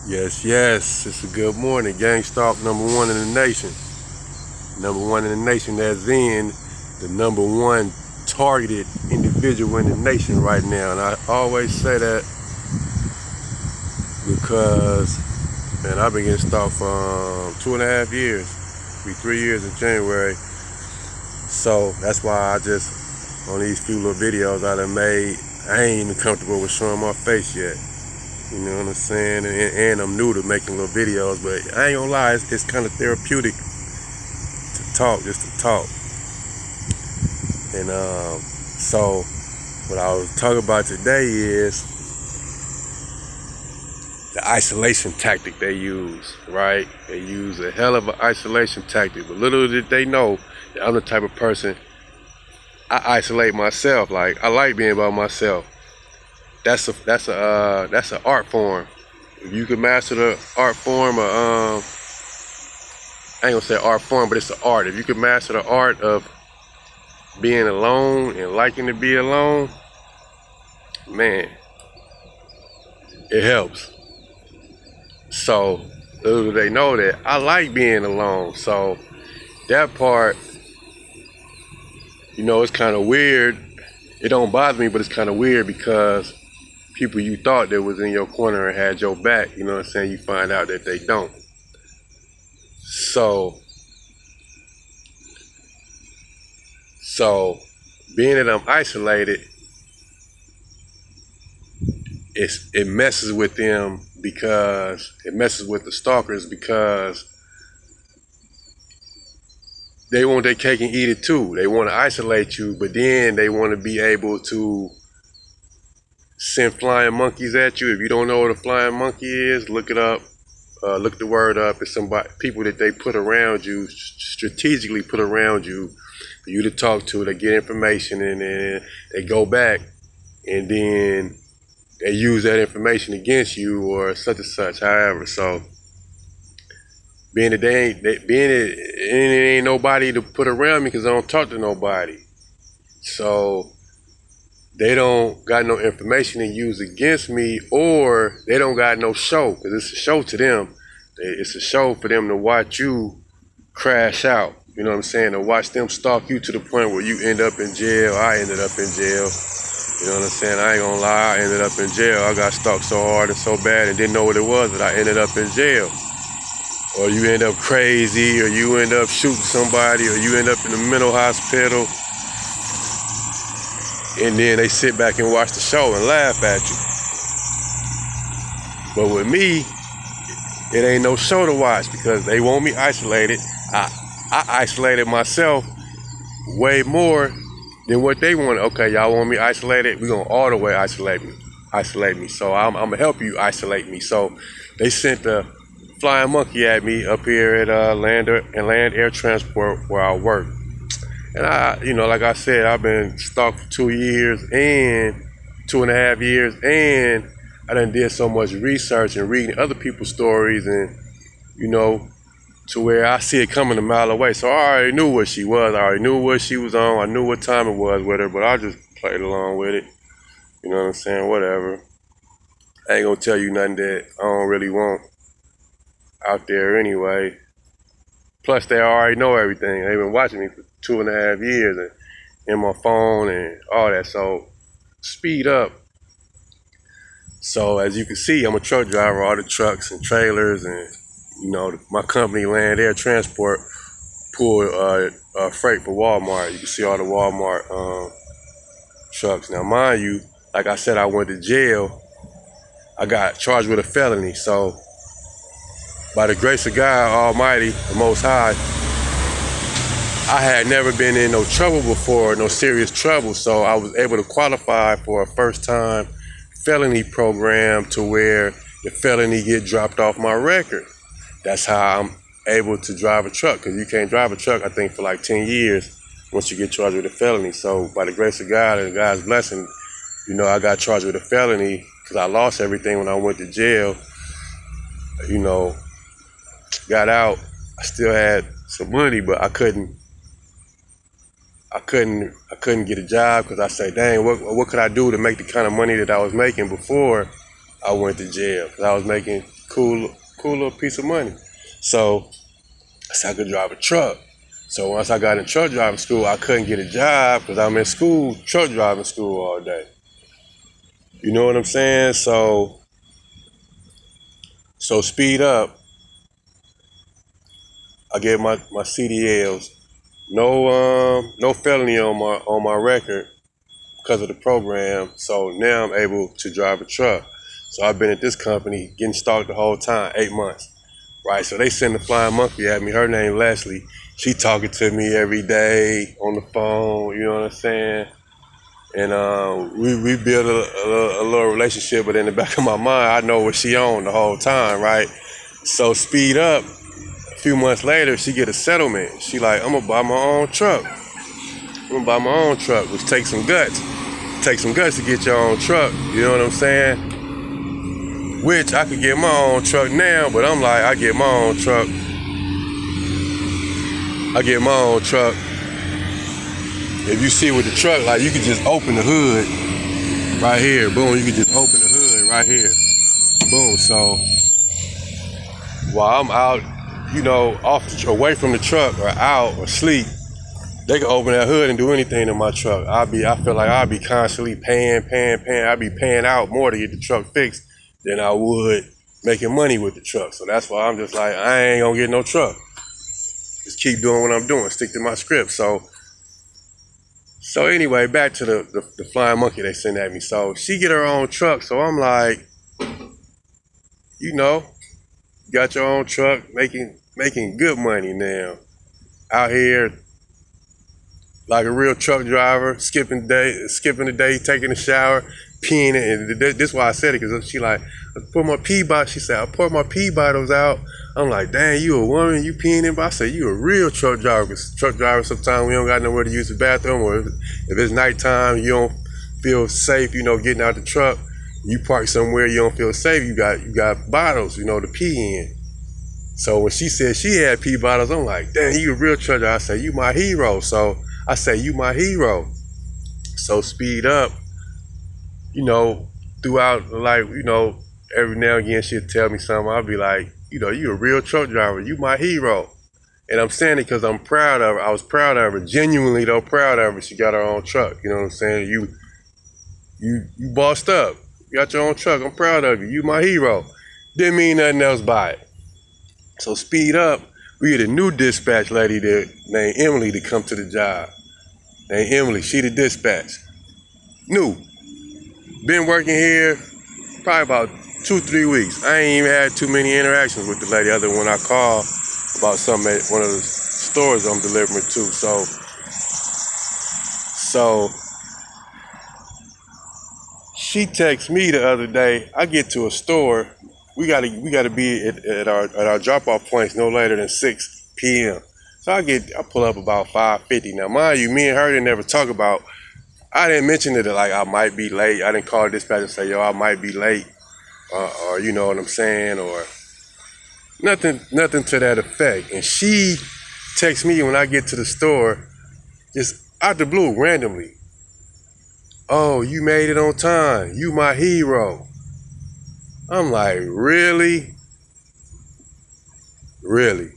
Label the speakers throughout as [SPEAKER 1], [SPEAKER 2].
[SPEAKER 1] Yes, yes, it's a good morning. Gang Stalk number one in the nation. Number one in the nation, that's in the number one targeted individual in the nation right now. And I always say that because, man, I've been getting stalked for 2.5 years. Be 3 years in January. So that's why I just, on these few little videos I done made, I ain't even comfortable with showing my face yet. You know what I'm saying? And I'm new to making little videos, but I ain't gonna lie, it's kind of therapeutic to talk, just to talk. And so what I was talking about today is the isolation tactic they use, right? They use a hell of an isolation tactic, but little did they know that I'm the type of person, I isolate myself. Like, I like being by myself. That's an art form. If you can master the art form, I ain't gonna say art form, but it's an art. If you can master the art of being alone and liking to be alone, man, it helps. So little do they know that I like being alone. So that part, it's kind of weird. It don't bother me, but it's kind of weird because people you thought that was in your corner and had your back, you know what I'm saying, you find out that they don't. So being that I'm isolated, it messes with them, because it messes with the stalkers, because they want their cake and eat it too. They want to isolate you, but then they want to be able to send flying monkeys at you. If you don't know what a flying monkey is, look it up. Look the word up. It's people that they put around you, strategically put around you, for you to talk to. They get information, and then they go back, and then they use that information against you, or such and such. However, so being that it ain't nobody to put around me, because I don't talk to nobody. So they don't got no information to use against me, or they don't got no show, because it's a show to them. It's a show for them to watch you crash out. You know what I'm saying? To watch them stalk you to the point where you end up in jail. I ended up in jail. You know what I'm saying? I ain't gonna lie, I ended up in jail. I got stalked so hard and so bad and didn't know what it was that I ended up in jail. Or you end up crazy, or you end up shooting somebody, or you end up in the mental hospital, and then they sit back and watch the show and laugh at you. But with me, it ain't no show to watch, because they want me isolated. I isolated myself way more than what they want. Okay, y'all want me isolated? We're gonna all the way isolate me. So I'm gonna help you isolate me. So they sent the flying monkey at me up here at Land Air Transport, where I work. And like I said, I've been stalked for 2 years and 2.5 years, and I done did so much research and reading other people's stories, and to where I see it coming a mile away. So I already knew what she was. I already knew what she was on. I knew what time it was with her, but I just played along with it. You know what I'm saying? Whatever. I ain't gonna tell you nothing that I don't really want out there anyway. Plus, they already know everything. They've been watching me for 2.5 years, and in my phone and all that. So speed up. So as you can see, I'm a truck driver. All the trucks and trailers, and my company, Land Air Transport, pull freight for Walmart. You can see all the Walmart trucks. Now, mind you, like I said, I went to jail. I got charged with a felony. So by the grace of God Almighty, the Most High, I had never been in no trouble before, no serious trouble. So I was able to qualify for a first-time felony program, to where the felony get dropped off my record. That's how I'm able to drive a truck, because you can't drive a truck, I think, for like 10 years once you get charged with a felony. So by the grace of God and God's blessing, I got charged with a felony, because I lost everything when I went to jail. Got out. I still had some money, but I couldn't get a job, because I said, dang, what could I do to make the kind of money that I was making before I went to jail? Because I was making cool little piece of money. So I said I could drive a truck. So once I got in truck driving school, I couldn't get a job because I'm in school, truck driving school all day. You know what I'm saying? So speed up. I get my CDLs. No felony on my record because of the program. So now I'm able to drive a truck. So I've been at this company getting stalked the whole time, 8 months. Right, so they send the flying monkey at me. Her name Leslie. She talking to me every day on the phone. You know what I'm saying? And we build a little relationship. But in the back of my mind, I know what she on the whole time. Right. So speed up. A few months later, she get a settlement. She like, I'm gonna buy my own truck. Which takes some guts. Takes some guts to get your own truck. You know what I'm saying? Which I could get my own truck now, but I'm like, I get my own truck. If you see with the truck, like you could just open the hood right here. Boom, you could just open the hood right here. Boom, so while I'm out, away from the truck or out or sleep, they can open that hood and do anything in my truck. I feel like I'll be constantly paying. I'll be paying out more to get the truck fixed than I would making money with the truck. So that's why I'm just like, I ain't gonna get no truck. Just keep doing what I'm doing, stick to my script. So anyway, back to the flying monkey they sent at me. So she get her own truck. So I'm like, got your own truck, making good money now. Out here like a real truck driver, skipping the day, taking a shower, peeing it. And this is why I said it, because she like, I pour my pee bottle. She said, I pour my pee bottles out. I'm like, dang, you a woman, you peeing in? But I said, you a real truck driver. Because truck drivers, sometimes we don't got nowhere to use the bathroom, or if it's nighttime, you don't feel safe, getting out the truck. You park somewhere you don't feel safe. You got bottles, to pee in. So when she said she had pee bottles, I'm like, dang, you a real truck driver. I said, you my hero. So I say, you my hero. So speed up, throughout, like, every now and again she'll tell me something. I'll be like, you a real truck driver. You my hero. And I'm saying it because I'm proud of her. I was proud of her, genuinely though, proud of her. She got her own truck. You know what I'm saying? You bossed up. You got your own truck. I'm proud of you. You my hero. Didn't mean nothing else by it. So speed up. We get a new dispatch lady named Emily to come to the job. Named Emily, she the dispatch. New. Been working here probably about 2-3 weeks. I ain't even had too many interactions with the lady other than when I called about something at one of the stores I'm delivering to. So she texts me the other day. I get to a store. We gotta be at our drop-off points no later than 6 p.m. So I pull up about 5:50. Now, mind you, me and her didn't ever talk about. I didn't mention it like I might be late. I didn't call dispatch and say, yo, I might be late, or you know what I'm saying, or nothing to that effect. And she texts me when I get to the store, just out the blue, randomly. Oh, you made it on time. You my hero. I'm like, really? Really?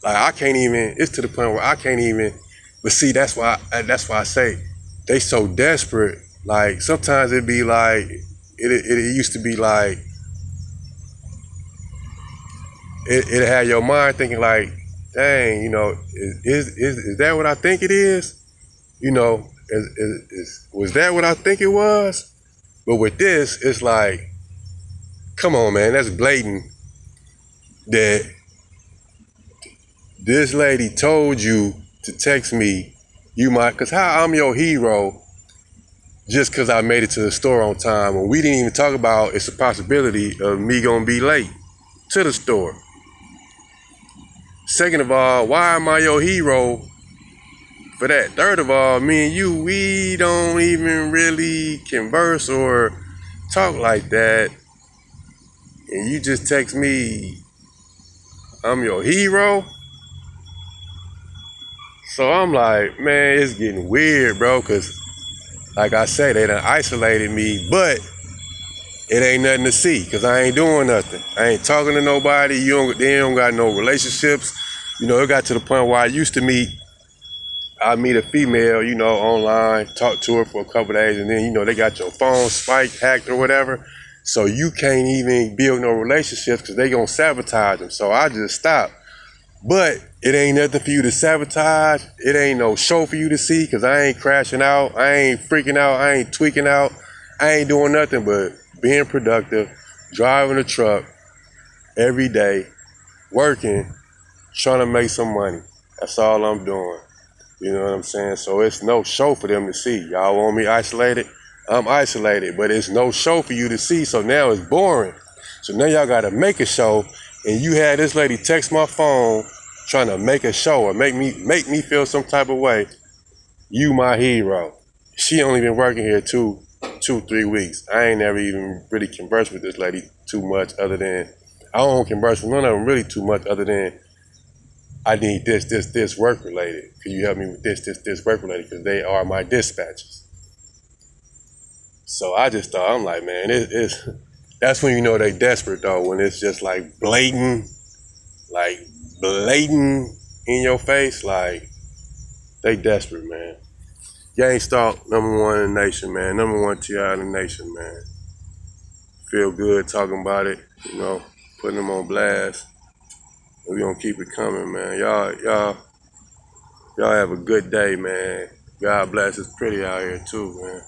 [SPEAKER 1] Like, I can't even, it's to the point where I can't even, but see, that's why I say, they so desperate. Like, sometimes it'd be like, it used to be like, it had your mind thinking like, dang, is that what I think it is? Was that what I think it was? But with this, it's like, come on, man, that's blatant that this lady told you to text me, because how I'm your hero just because I made it to the store on time, when we didn't even talk about it's a possibility of me gonna be late to the store. Second of all, why am I your hero for that? Third of all, me and you, we don't even really converse or talk like that. And you just text me, I'm your hero? So I'm like, man, it's getting weird, bro, because like I say, they done isolated me, but it ain't nothing to see because I ain't doing nothing. I ain't talking to nobody. They don't got no relationships. You know, it got to the point where I meet a female, you know, online, talk to her for a couple of days, and then, you know, they got your phone spiked, hacked, or whatever. So you can't even build no relationships because they gonna sabotage them. So I just stopped. But it ain't nothing for you to sabotage. It ain't no show for you to see because I ain't crashing out. I ain't freaking out. I ain't tweaking out. I ain't doing nothing but being productive, driving a truck every day, working, trying to make some money. That's all I'm doing. You know what I'm saying? So it's no show for them to see. Y'all want me isolated? I'm isolated, but it's no show for you to see. So now it's boring. So now y'all gotta make a show, and you had this lady text my phone trying to make a show or make me feel some type of way. You my hero. She only been working here 3 weeks. I ain't never even really conversed with this lady too much other than, I don't converse with none of them really too much other than, I need this work related. Can you help me with this work related? Because they are my dispatchers. So I just thought, I'm like, man, that's when you know they desperate though, when it's just like blatant in your face, like they desperate, man. Gang Stalk, #1 in the nation, man. #1 TI in the nation, man. Feel good talking about it, you know, putting them on blast. We gonna keep it coming, man. Y'all have a good day, man. God bless. It's pretty out here too, man.